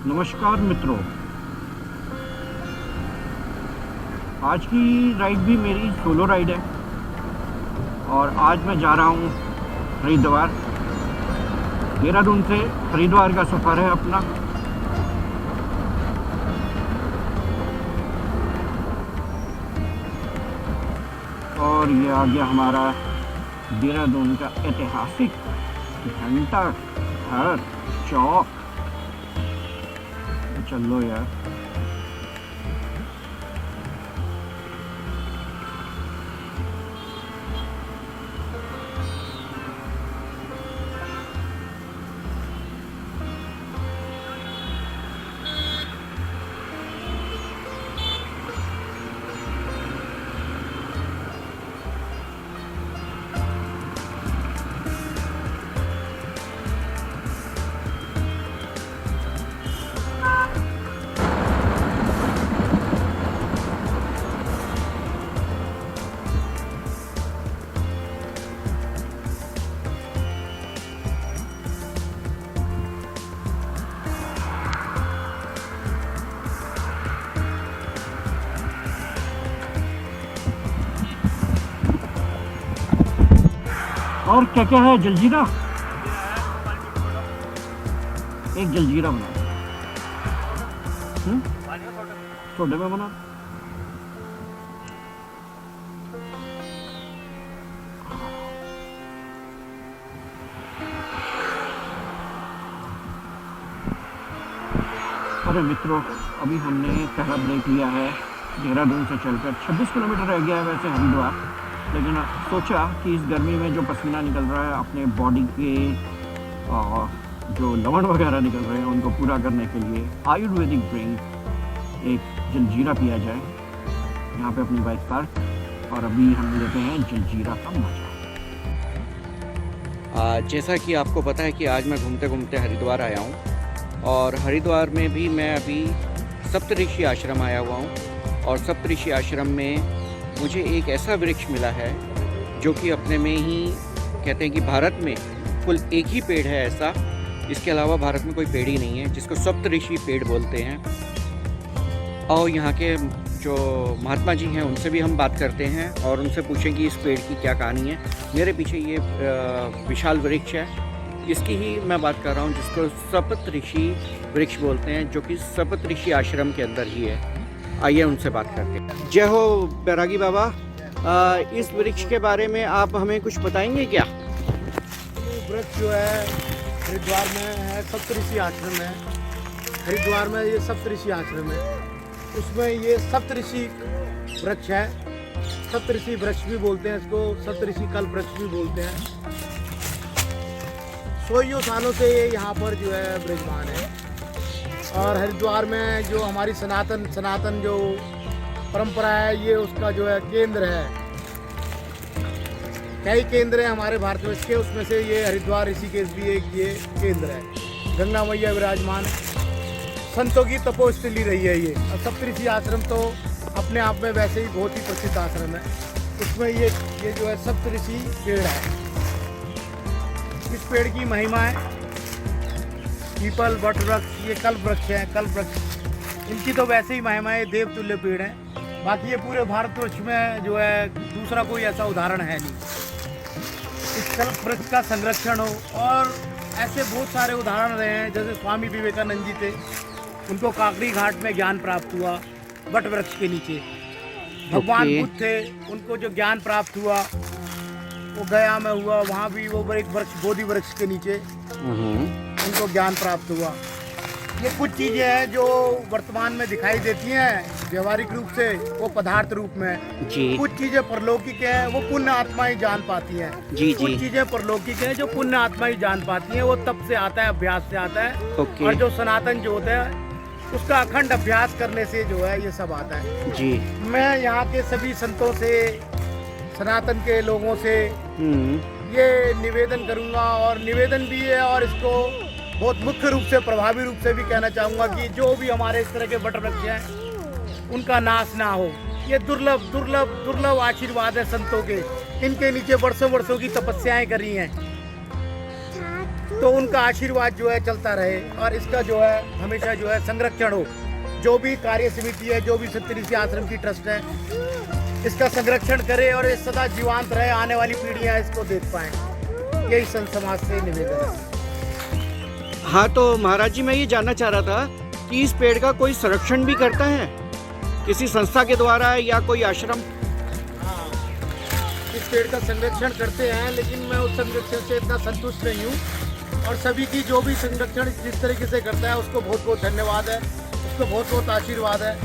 नमस्कार मित्रों, आज की राइड भी मेरी सोलो राइड है और आज मैं जा रहा हूँ हरिद्वार। देहरादून से हरिद्वार का सफ़र है अपना। और ये आ गया हमारा देहरादून का ऐतिहासिक घंटा घर चौक। चलो यार, और क्या क्या है? जलजीरा, एक जलजीरा बना छोटे में बना। अरे मित्रों, अभी हमने पहला ब्रेक लिया है देहरादून से चलकर। 26 किलोमीटर रह गया है वैसे हरिद्वार, लेकिन सोचा कि इस गर्मी में जो पसीना निकल रहा है अपने बॉडी के जो लवण वगैरह निकल रहे हैं उनको पूरा करने के लिए आयुर्वेदिक ड्रिंक एक जलजीरा पिया जाए। यहाँ पे अपनी बाइक पार्क, और अभी हम लेते हैं जलजीरा का मजा। जैसा कि आपको पता है कि आज मैं घूमते घूमते हरिद्वार आया हूँ, और हरिद्वार में भी मैं अभी सप्तऋषि आश्रम आया हुआ हूँ। और सप्तऋषि आश्रम में मुझे एक ऐसा वृक्ष मिला है जो कि अपने में ही कहते हैं कि भारत में कुल एक ही पेड़ है ऐसा, इसके अलावा भारत में कोई पेड़ ही नहीं है, जिसको सप्तऋषि पेड़ बोलते हैं। और यहाँ के जो महात्मा जी हैं उनसे भी हम बात करते हैं और उनसे पूछें कि इस पेड़ की क्या कहानी है। मेरे पीछे ये विशाल वृक्ष है, इसकी ही मैं बात कर रहा हूँ, जिसको सप्तऋषि वृक्ष बोलते हैं, जो कि सप्तऋषि आश्रम के अंदर ही है। आइए उनसे बात करते हैं। जय हो बैरागी बाबा, इस वृक्ष के बारे में आप हमें कुछ बताएंगे क्या? वृक्ष जो है हरिद्वार में है, सप्तऋषि आश्रम है। हरिद्वार में ये सप्तऋषि आश्रम है, उसमें ये सप्तऋषि वृक्ष है। सप्तऋषि वृक्ष भी बोलते हैं इसको, सप्तऋषि कल्प वृक्ष भी बोलते हैं। सौ सालों से ये यहाँ पर जो है विराजमान है। और हरिद्वार में जो हमारी सनातन जो परंपरा है, ये उसका जो है केंद्र है। कई केंद्र हैं हमारे भारतवर्ष के, उसमें से ये हरिद्वार ऋषिकेश भी एक ये केंद्र है। गंगा मैया विराजमान, संतों की तपोस्थली रही है ये। और सप्तऋषि आश्रम तो अपने आप में वैसे ही बहुत ही प्रसिद्ध आश्रम है। उसमें ये जो है सप्तऋषि पेड़ है। इस पेड़ की महिमा है, पीपल, वट वृक्ष, ये कल्प वृक्ष है। कल्प वृक्ष इनकी तो वैसे ही महिमा है, देवतुल्य पेड़ है। बाकी ये पूरे भारतवर्ष में जो है दूसरा कोई ऐसा उदाहरण है नहीं। इस कल्प वृक्ष का संरक्षण हो, और ऐसे बहुत सारे उदाहरण रहे हैं। जैसे स्वामी विवेकानंद जी थे, उनको काकड़ी घाट में ज्ञान प्राप्त हुआ वट वृक्ष के नीचे। भगवान बुद्ध थे, उनको जो ज्ञान प्राप्त हुआ वो गया में हुआ, वहाँ भी वो एक वृक्ष बोधि वृक्ष के नीचे उनको ज्ञान प्राप्त हुआ। ये कुछ चीज़ें हैं जो वर्तमान में दिखाई देती हैं व्यवहारिक रूप से, वो पदार्थ रूप में जी। कुछ चीज़ें परलौकिक हैं, वो पुण्य आत्मा ही जान पाती हैं जी। कुछ चीज़ें परलौकिक हैं जो पुण्य आत्मा ही जान पाती हैं, वो तप से आता है, अभ्यास से आता है। और जो सनातन जो होता है उसका अखंड अभ्यास करने से जो है ये सब आता है जी। मैं यहाँ के सभी संतों से, सनातन के लोगों से ये निवेदन करूँगा, और निवेदन भी है और इसको बहुत मुख्य रूप से, प्रभावी रूप से भी कहना चाहूँगा कि जो भी हमारे इस तरह के वट वृक्ष हैं उनका नाश ना हो। ये दुर्लभ दुर्लभ दुर्लभ आशीर्वाद है संतों के। इनके नीचे वर्षों वर्षों की तपस्याएं करी हैं। तो उनका आशीर्वाद जो है चलता रहे और इसका जो है हमेशा जो है संरक्षण हो। जो भी कार्य समिति है, जो भी सप्त ऋषि आश्रम की ट्रस्ट है, इसका संरक्षण करे और ये सदा जीवांत रहे, आने वाली पीढ़ियां इसको देख पाएं। यही संत समाज से निवेदन है। हाँ, तो महाराज जी मैं ये जानना चाह रहा था कि इस पेड़ का कोई संरक्षण भी करता है किसी संस्था के द्वारा या कोई आश्रम? हाँ, इस पेड़ का संरक्षण करते हैं, लेकिन मैं उस संरक्षण से इतना संतुष्ट नहीं हूँ। और सभी की जो भी संरक्षण जिस तरीके से करता है उसको बहुत बहुत धन्यवाद है, उसको बहुत बहुत आशीर्वाद है।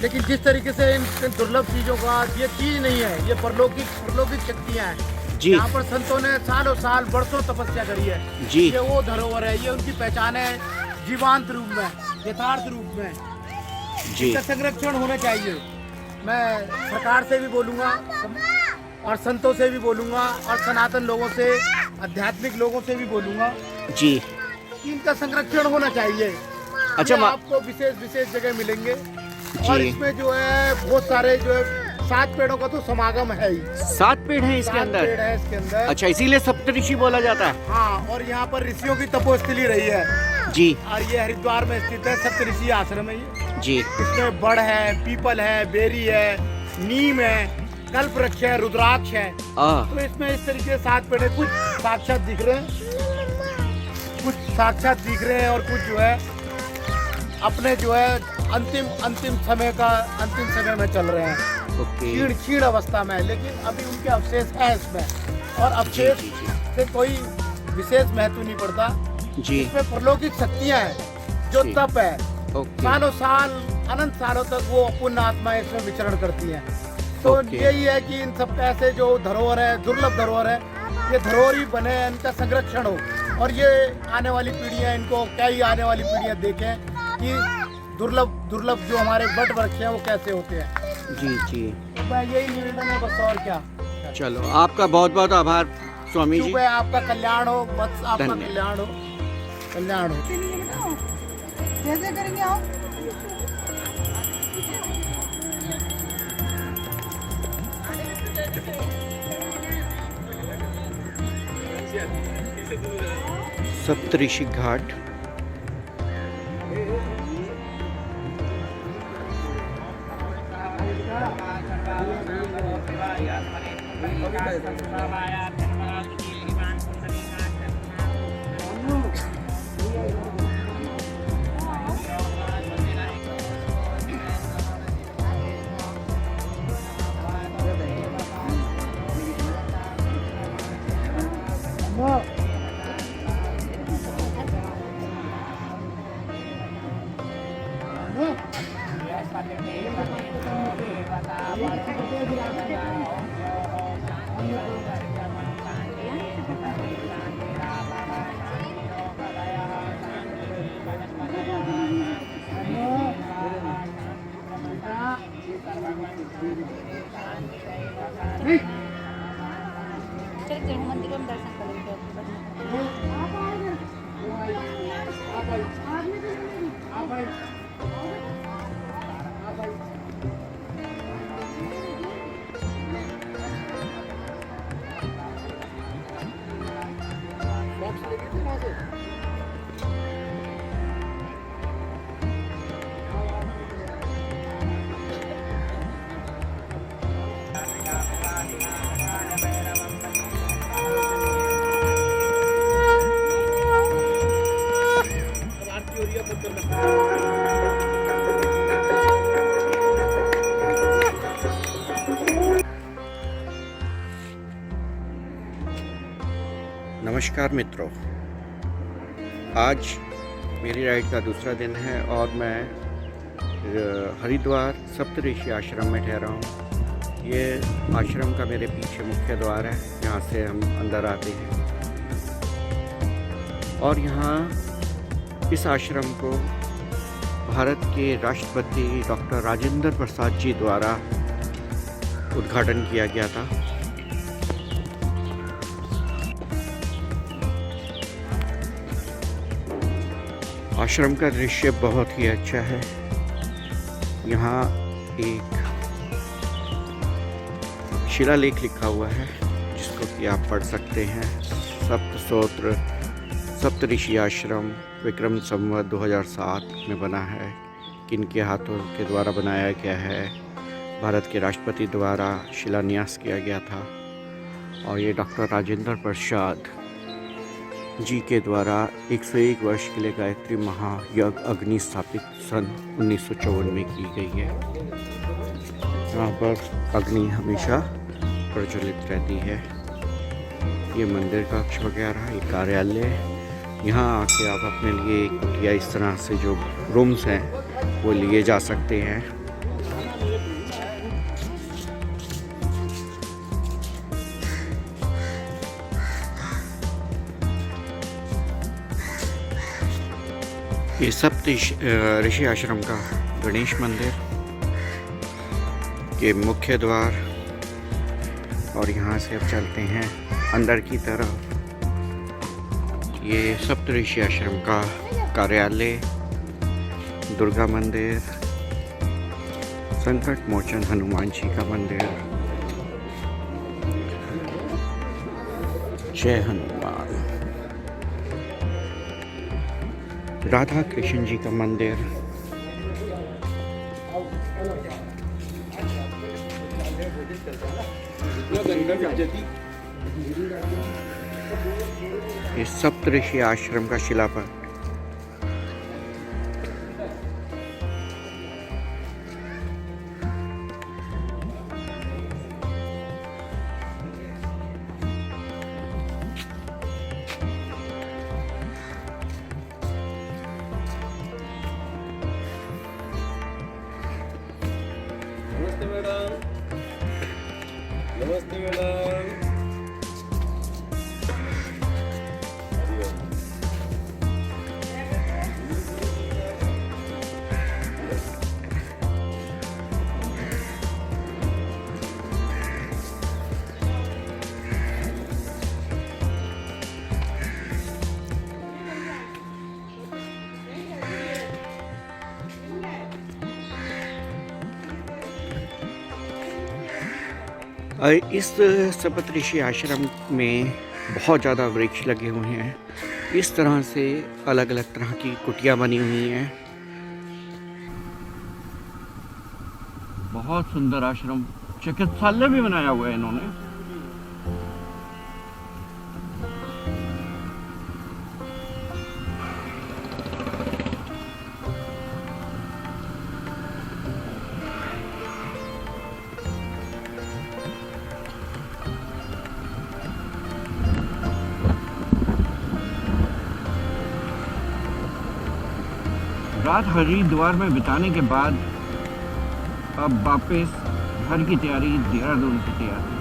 लेकिन जिस तरीके से इन दुर्लभ चीज़ों का ये चीज़ नहीं है, ये परलौकिक शक्तियाँ हैं जी। यहाँ पर संतों ने सालों साल बरसों तपस्या करी है जी। ये वो धरोहर है, ये उनकी पहचान है जीवांत रूप में, यथार्थ रूप में। जी। इसका संरक्षण होना चाहिए। मैं सरकार से भी बोलूँगा और संतों से भी बोलूँगा और सनातन लोगों से, आध्यात्मिक लोगों से भी बोलूँगा जी। कि इनका संरक्षण होना चाहिए। अच्छा, ये आपको विशेष जगह मिलेंगे और जी। इसमें जो है बहुत सारे जो है 7 पेड़ों का तो समागम है ही। 7 पेड़ हैं इसके 7 अंदर? पेड़ है इसके अंदर। अच्छा, इसीलिए सप्तऋषि बोला जाता है। हाँ, और यहाँ पर ऋषियों की तपोस्थली रही है जी। और ये हरिद्वार में स्थित है, सप्त ऋषि आश्रम है ये। जी। इसमें बड़ है, पीपल है, बेरी है, नीम है, कल्प वृक्ष है, रुद्राक्ष है। तो इसमें इस तरीके से 7 पेड़ है। कुछ साक्षात दिख रहे हैं, कुछ साक्षात दिख रहे हैं और कुछ जो है अपने जो है अंतिम समय में चल रहे हैं, क्षीण अवस्था में। लेकिन अभी उनके अवशेष है इसमें और अवशेष से कोई विशेष महत्व नहीं पड़ता जी। इसमें परलौकिक शक्तियाँ हैं जो तप है, सालों साल अनंत सालों तक वो पुण्य आत्माएं इसमें विचरण करती हैं। तो यही है कि इन सब ऐसे जो धरोहर है, दुर्लभ धरोहर है, ये धरोहर ही बने, इनका संरक्षण हो और ये आने वाली पीढ़ियाँ इनको कई आने वाली पीढ़ियाँ देखें कि दुर्लभ जो हमारे वट वृक्ष हैं वो कैसे होते हैं। जी जी। तो मैं यही निवेदन है बस, और क्या। चलो, आपका बहुत बहुत आभार स्वामी जी। आपका कल्याण हो, बस आपका कल्याण हो। कैसे करेंगे आप? सप्तऋषि घाट। चल मंदिर में दर्शन करेंगे। नमस्कार मित्रों, आज मेरी राइड का दूसरा दिन है और मैं हरिद्वार सप्तऋषि आश्रम में ठहरा हूँ। ये आश्रम का मेरे पीछे मुख्य द्वार है, यहाँ से हम अंदर आते हैं और यहाँ इस आश्रम को भारत के राष्ट्रपति डॉक्टर राजेंद्र प्रसाद जी द्वारा उद्घाटन किया गया था। आश्रम का दृश्य बहुत ही अच्छा है। यहाँ एक शिलालेख लिखा हुआ है जिसको कि आप पढ़ सकते हैं। सप्त स्तोत्र सप्तऋषि आश्रम विक्रम संवत 2007 में बना है। किनके हाथों के द्वारा बनाया गया है? भारत के राष्ट्रपति द्वारा शिलान्यास किया गया था और ये डॉक्टर राजेंद्र प्रसाद जी के द्वारा 101 वर्ष के लिए गायत्री महायज्ञ अग्नि स्थापित सन 1954 में की गई है। यहाँ पर अग्नि हमेशा प्रज्वलित रहती है। ये मंदिर कक्ष वगैरह, ये कार्यालय, यहाँ आके आप अपने लिए कुटिया इस तरह से जो रूम्स हैं वो लिए जा सकते हैं। ये सप्तऋषि आश्रम का गणेश मंदिर, ये मुख्य द्वार, और यहाँ से अब चलते हैं अंदर की तरफ। ये सप्तऋषि आश्रम का कार्यालय, दुर्गा मंदिर, संकट मोचन हनुमान जी का मंदिर, जय हनुमान, राधा कृष्ण जी का मंदिर, ये सप्तऋषि आश्रम का शिलापट। नमस्ते मैडम। नमस्ते मैडम। इस सप्तऋषि आश्रम में बहुत ज़्यादा वृक्ष लगे हुए हैं। इस तरह से अलग अलग तरह की कुटिया बनी हुई हैं। बहुत सुंदर आश्रम, चिकित्सालय भी बनाया हुआ है इन्होंने। रात हरिद्वार में बिताने के बाद अब वापस घर की तैयारी, देहरादून की तैयारी।